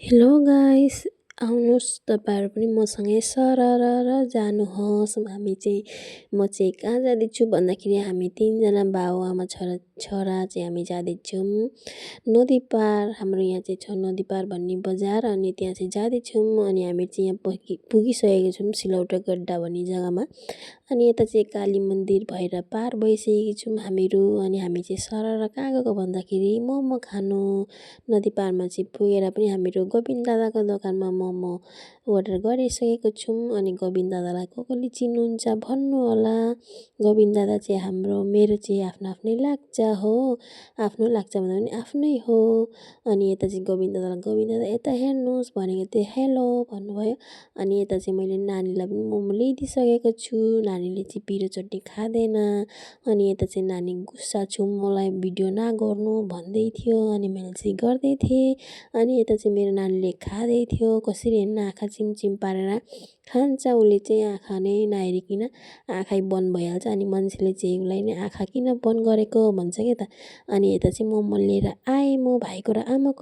Hello guys, आउनुहोस् तपाईहरु पनि मसँगै सररर जानुहोस्। म चाहिँ कहाँ जाँदैछु भन्दाखेरि हामी 3 जना बाबुआमा छोरा चाहिँ हामी जाँदैछौँ नदी पार। हाम्रो यहाँ चाहिँ छ नदी पार भन्ने बजार, अनि त्यहाँ चाहिँ जाँदैछौँ। अनि हामी चाहिँ यहाँ पुगिसकेको छौँ सिलौटा गड्डा भन्ने जग्गामा। अनि यता चाहिँ काली मन्दिर भएर पार भइसकेको छौँ हामीहरू। अनि हामी चाहिँ सरर कहाँ गएको भन्दाखेरि मोमो खानु। नदी पारमा चाहिँ पुगेर पनि हामीहरू गोविन्द दादाको दोकानमा मोमो अर्डर गरिसकेको छौँ। अनि गोविन्द दादालाई कसले चिन्नुहुन्छ भन्नु होला। गोविन्द दादा चाहिँ मेरो चाहिँ आफ्नै लाग्छ हो। आफ्नो लाग्छ भन्दा पनि आफ्नै हो। अनि यता चाहिँ गोविन्द दादा यता हेर्नुहोस् भनेको थियो, हेलो भन्नुभयो। अनि यता चाहिँ मैले नानीलाई पनि मोमो ल्याइदिइसकेको छु। नानीले चाहिँ पिरो चट्नी खाँदैन। अनि यता चाहिँ नानी गुस्सा छु मलाई भिडियो नगर्नु भन्दै थियो। अनि मैले चाहिँ गर्दै थिएँ। अनि यता चाहिँ मेरो नानीले खाँदै थियो, कसरी हेर्न आँखा चिमचिम पारेर खान्छ उसले चाहिँ। आँखा नै नहेरिकन आँखै बन्द भइहाल्छ। अनि मान्छेले चाहिँ उसलाई नै आँखा किन बन्द गरेको भन्छ क्या त। अनि यता चाहिँ मोमो लिएर आएँ म भाइको र आमाको